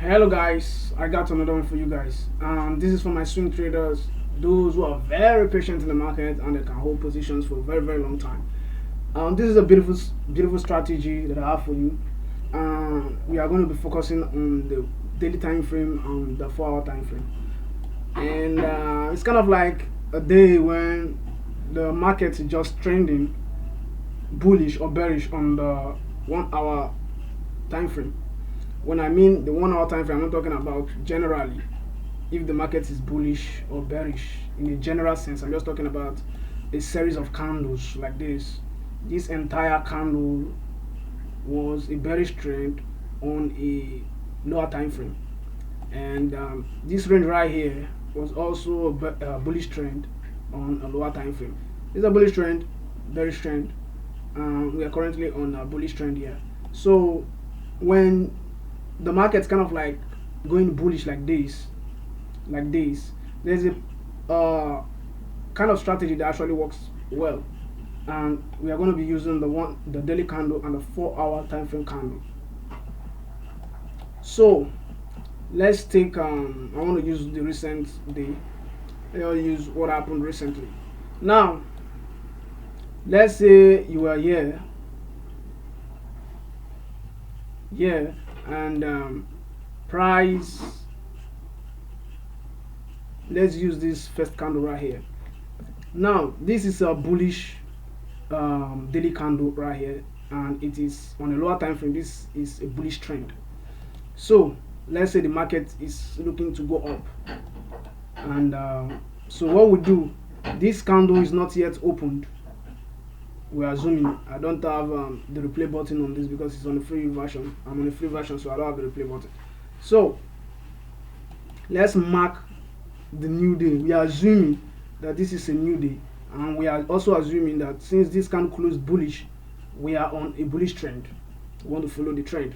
Hello guys, I got another one for you guys. This is for my swing traders, those who are very patient in the market and they can hold positions for a very long time. This is a beautiful strategy that I have for you. We are going to be focusing on the daily time frame and the 4 hour time frame. And it's kind of like a day when the market is just trending bullish or bearish on the 1 hour time frame. When I mean the 1 hour time frame, I'm not talking about generally if the market is bullish or bearish in a general sense. I'm just talking about a series of candles like this. This entire candle was a bearish trend on a lower time frame, and this range right here was also a bullish trend on a lower time frame. This is a bullish trend, bearish trend. We are currently on a bullish trend here. So when the market's kind of like going bullish like this, there's a kind of strategy that actually works well, and we are going to be using the daily candle and the 4 hour time frame candle. So let's take I want to use the recent day. I'll use what happened recently. Now let's say you are here and price, let's use this first candle right here. Now this is a bullish daily candle right here, and it is on a lower time frame. This is a bullish trend. So let's say the market is looking to go up, and so what we do, this candle is not yet opened. We are zooming. I don't have the replay button on this because it's on the free version. I'm on the free version, so I don't have the replay button. So let's mark the new day. We are assuming that this is a new day, and we are also assuming that since this candle closed bullish, we are on a bullish trend. We want to follow the trend.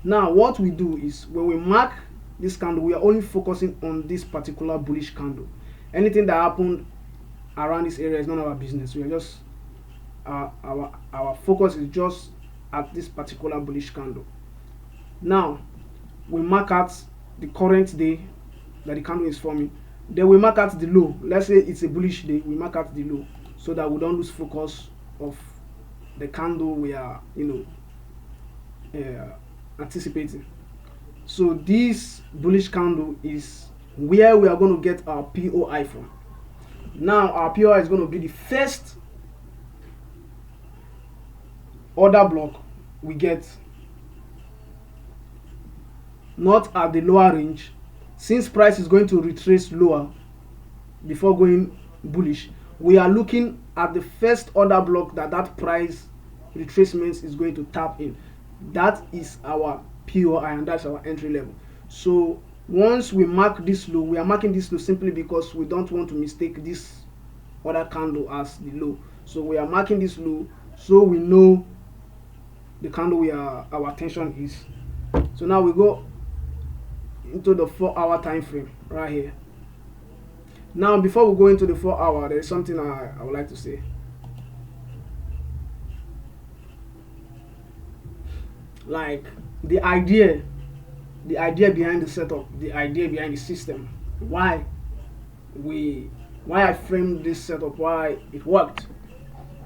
Now what we do is, when we mark this candle, we are only focusing on this particular bullish candle. Anything that happened around this area is none of our business. We are just our focus is just at this particular bullish candle. Now we mark out the current day that the candle is forming. Then we mark out the low. Let's say it's a bullish day, we mark out the low so that we don't lose focus of the candle we are anticipating. So this bullish candle is where we are going to get our POI from. Now our POI is going to be the first order block we get, not at the lower range. Since price is going to retrace lower before going bullish, we are looking at the first order block that price retracement is going to tap in. That is our POI, and that's our entry level. So once we mark this low, we are marking this low simply because we don't want to mistake this other candle as the low. So we are marking this low so we know the candle our attention is. So now we go into the 4 hour time frame right here. Now before we go into the 4 hour, there is something I would like to say. Like the idea behind the setup, the idea behind the system, why I framed this setup, why it worked,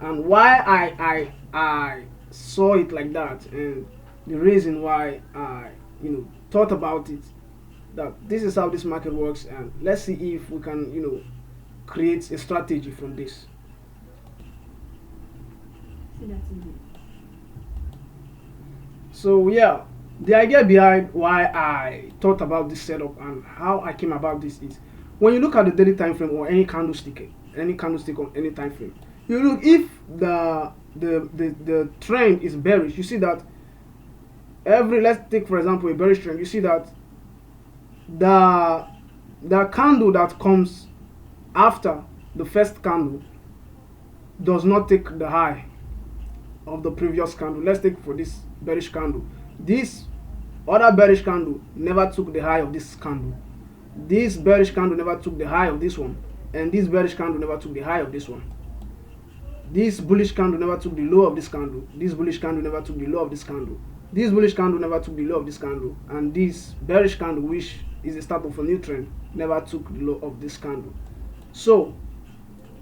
and why I saw it like that, and the reason why I thought about it, that this is how this market works, and let's see if we can create a strategy from this. So yeah, the idea behind why I thought about this setup and how I came about this is, when you look at the daily time frame or any candlestick on any time frame, you look, if the trend is bearish, you see that let's take for example a bearish trend, you see that the candle that comes after the first candle does not take the high of the previous candle. Let's take for this bearish candle, this other bearish candle never took the high of this candle, this bearish candle never took the high of this one, and this bearish candle never took the high of this one. This bullish candle never took the low of this candle, this bullish candle never took the low of this candle. This bullish candle never took the low of this candle, and this bearish candle, which is the start of a new trend, never took the low of this candle. So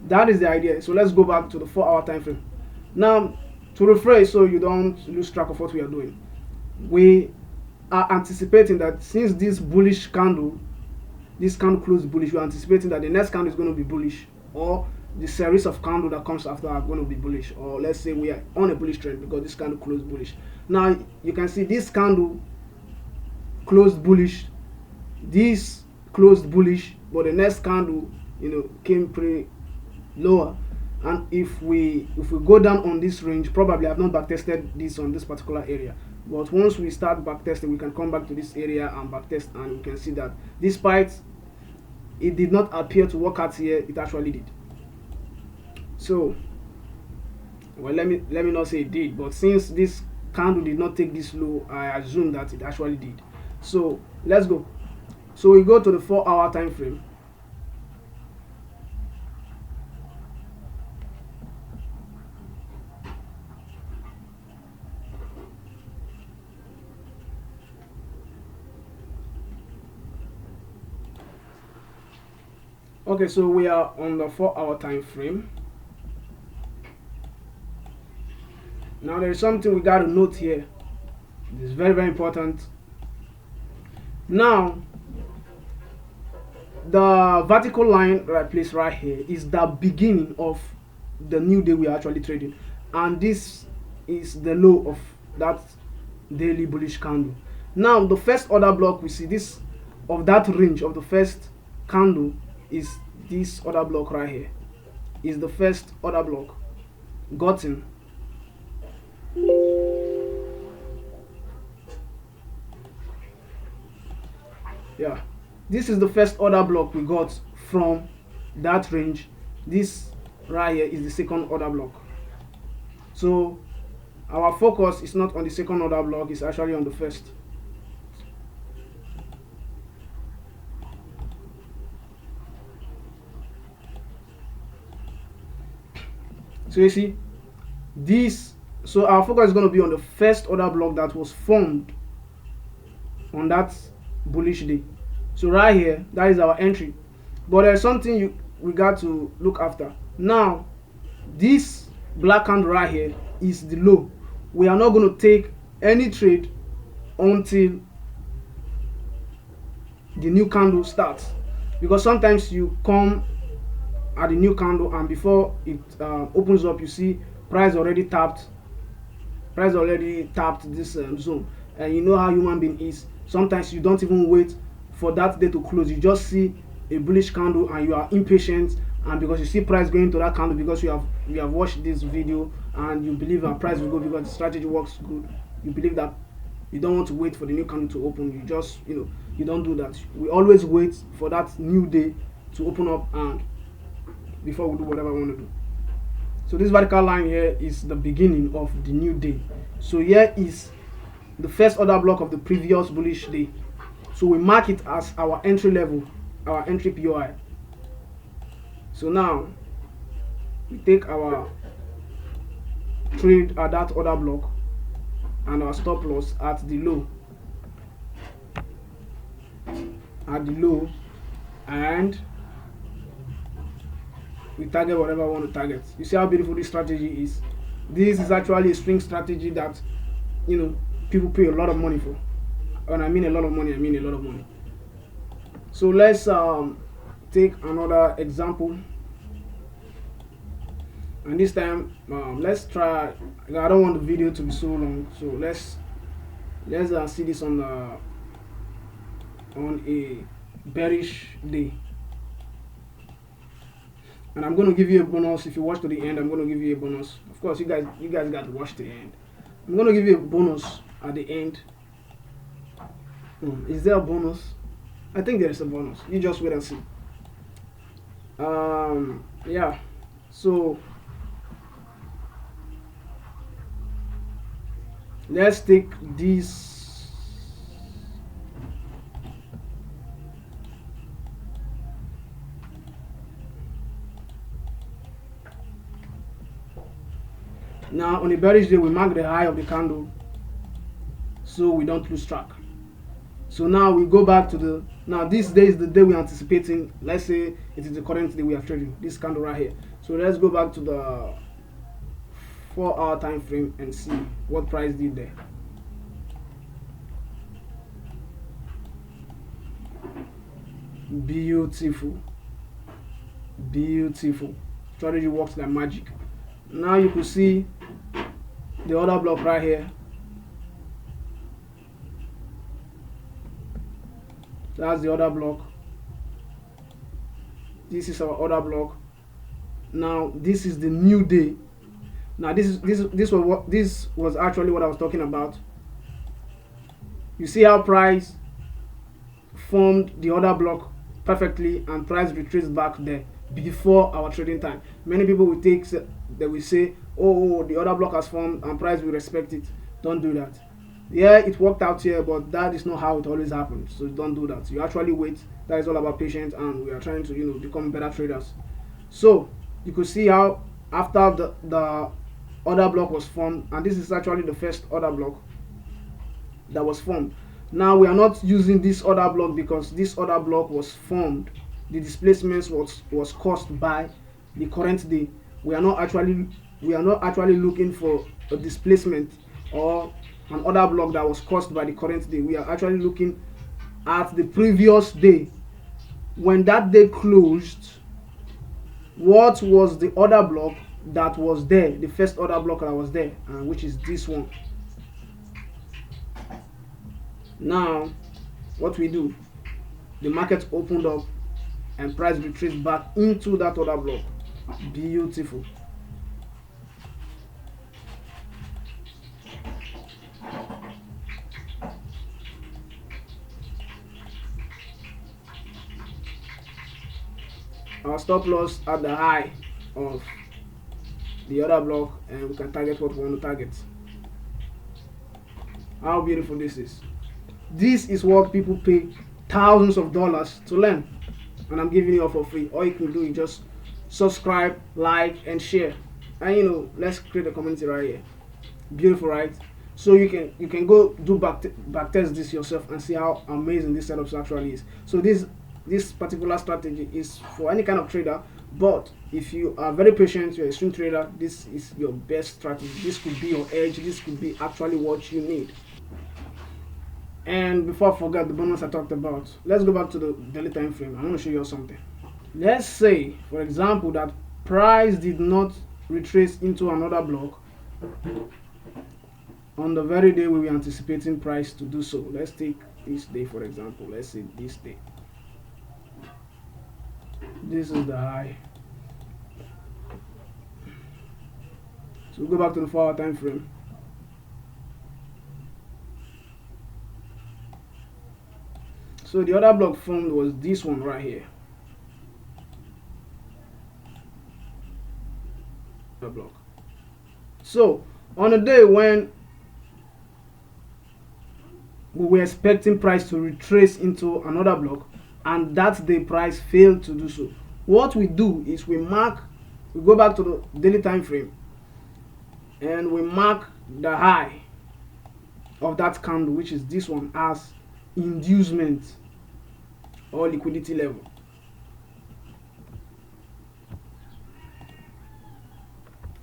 that is the idea. So let's go back to the 4-hour time frame. Now, to rephrase so you don't lose track of what we are doing, we are anticipating that since this bullish candle, this candle closed bullish, we are anticipating that the next candle is going to be bullish, or the series of candle that comes after are going to be bullish, or let's say we are on a bullish trend because this candle closed bullish. Now you can see this candle closed bullish, this closed bullish, but the next candle, came pretty lower. And if we go down on this range, probably I've not backtested this on this particular area, but once we start backtesting, we can come back to this area and backtest, and we can see that despite it did not appear to work out here, it actually did. So, well, let me not say it did, but since this candle did not take this low, I assume that it actually did. So let's go. So we go to the 4-hour time frame. Okay, so we are on the 4-hour time frame. Now there is something we got to note here. It is very, very important. Now, the vertical line that I placed right here is the beginning of the new day we are actually trading, and this is the low of that daily bullish candle. Now, the first order block we see this of that range of the first candle is this order block right here. Is the first order block gotten. Yeah, this is the first order block we got from that range. This right here is the second order block. So our focus is not on the second order block, it's actually on the first. So you see this, so our focus is going to be on the first order block that was formed on that bullish day. So right here, that is our entry, but there's something we got to look after. Now this black candle right here is the low. We are not going to take any trade until the new candle starts, because sometimes you come at the new candle and before it opens up, you see price already tapped this zone, and you know how human being is. Sometimes you don't even wait for that day to close, you just see a bullish candle and you are impatient, and because you see price going to that candle, because you have watched this video and you believe our price will go because the strategy works good, you believe that you don't want to wait for the new candle to open. You just you don't do that. We always wait for that new day to open up and before we do whatever we want to do. So this vertical line here is the beginning of the new day. So here is the first order block of the previous bullish day. So we mark it as our entry level, our entry POI. So now we take our trade at that order block and our stop loss at the low, and we target whatever we want to target. You see how beautiful this strategy is. This is actually a swing strategy that people pay a lot of money for. When I mean a lot of money, I mean a lot of money. So let's take another example, and this time let's try. I don't want the video to be so long, so let's see this on a bearish day. And I'm going to give you a bonus. If you watch to the end, I'm going to give you a bonus. Of course, you guys got to watch to the end. I'm going to give you a bonus at the end. Is there a bonus? I think there is a bonus. You just wait and see. Yeah. So let's take this. Now on a bearish day, we mark the high of the candle so we don't lose track. So now we go back to the, now this day is the day we're anticipating. Let's say it is the current day we are trading, this candle right here. So let's go back to the 4-hour time frame and see what price did there. Beautiful, beautiful. Strategy works like magic. Now you can see the other block right here. That's the other block. This is our other block. Now this is the new day. Now this was actually what I was talking about. You see how price formed the other block perfectly and price retraced back there before our trading time. Many people will take, they will say, oh, the other block has formed and price will respect it. Don't do that. Yeah, it worked out here, but that is not how it always happens. So don't do that. You actually wait. That is all about patience, and we are trying to become better traders. So you could see how after the other block was formed, and this is actually the first other block that was formed. Now we are not using this other block because this other block was formed. The displacement was caused by the current day. We are not actually looking for a displacement or an other block that was caused by the current day. We are actually looking at the previous day. When that day closed, what was the other block that was there, the first other block that was there, which is this one. Now what we do, the market opened up and price retraced back into that other block. Beautiful. Our stop loss at the high of the other block, and we can target what we want to target. How beautiful this is. This is what people pay thousands of dollars to learn, and I'm giving you all for free. All you can do is just subscribe, like, and share, and let's create a community right here. Beautiful, right? So you can go do back test this yourself and see how amazing this setup actually is. So this particular strategy is for any kind of trader, but if you are very patient, you're a swing trader, this is your best strategy. This could be your edge. This could be actually what you need. And before I forget the bonus I talked about, let's go back to the daily time frame. I want to show you something. Let's say, for example, that price did not retrace into another block on the very day we were anticipating price to do so. Let's take this day, for example. Let's say this day. This is the high. So we'll go back to the 4-hour time frame. So the other block formed was this one right here. The block. So on a day when we were expecting price to retrace into another block, and that day price failed to do so, what we do is we go back to the daily time frame and we mark the high of that candle, which is this one, as inducement or liquidity level.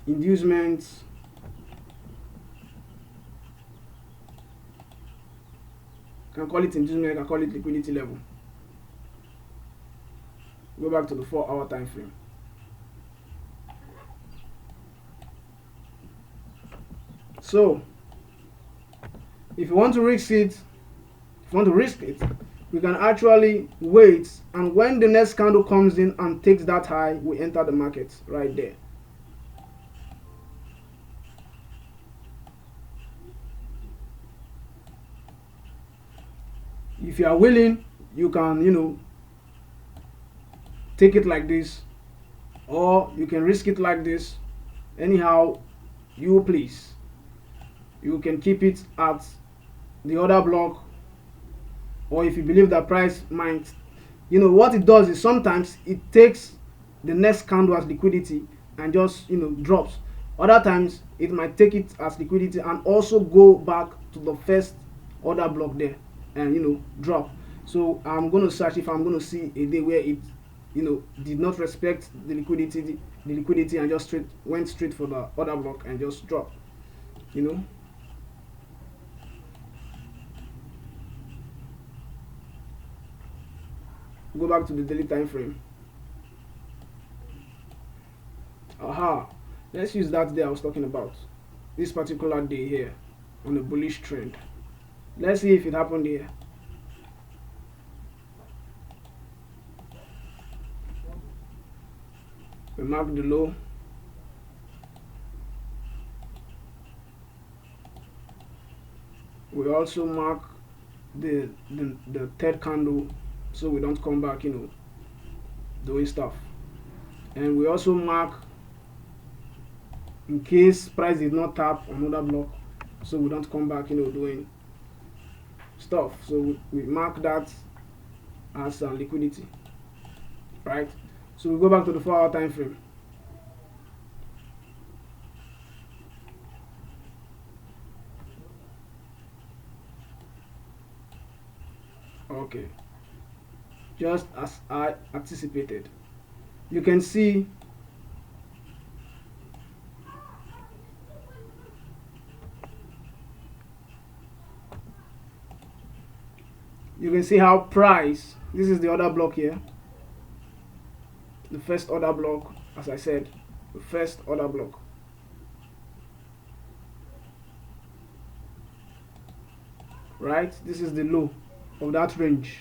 Inducement, can call it inducement, can call it liquidity level. Go back to the 4-hour time frame. So if you want to risk it, we can actually wait, and when the next candle comes in and takes that high, we enter the market right there. If you are willing, you can take it like this, or you can risk it like this. Anyhow you please. You can keep it at the other block, or if you believe that price might, what it does is sometimes it takes the next candle as liquidity and just drops. Other times it might take it as liquidity and also go back to the first order block there and drop. So I'm going to search if I'm going to see a day where it did not respect the liquidity and just went straight for the order block and just drop. Go back to the daily time frame. Let's use that day I was talking about, this particular day here on a bullish trend. Let's see if it happened here. We mark the low. We also mark the third candle so we don't come back doing stuff. And we also mark in case price did not tap another block, so we don't come back doing stuff. So we mark that as liquidity, right? So we go back to the 4-hour time frame. Okay, just as I anticipated, you can see how price, this is the order block here, the first order block, as I said, the first order block. Right, this is the low of that range.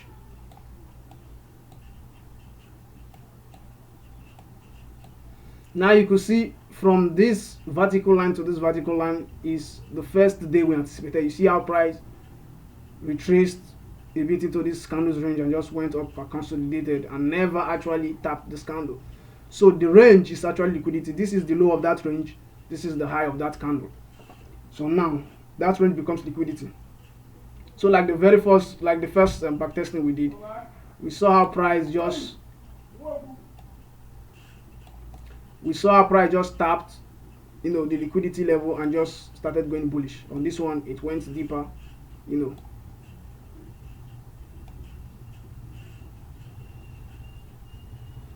Now you could see from this vertical line to this vertical line is the first day we anticipated. You see how price retraced a bit into this candle's range and just went up and consolidated and never actually tapped this candle. So the range is actually liquidity. This is the low of that range, this is the high of that candle. So now that range becomes liquidity. So like the first back testing we did, we saw how price just tapped the liquidity level and just started going bullish. On this one it went deeper,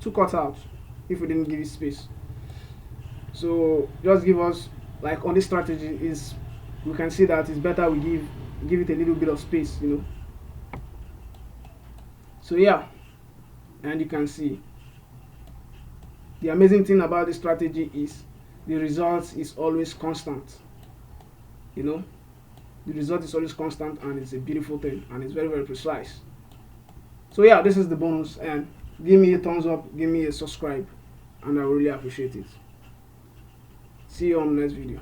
to cut out if we didn't give it space. So just give us, like on this strategy, is we can see that it's better we give it a little bit of space, So yeah, and you can see the amazing thing about this strategy is the result is always constant. The result is always constant, and it's a beautiful thing, and it's very, very precise. So yeah, this is the bonus, and give me a thumbs up, give me a subscribe, and I will really appreciate it. See you on the next video.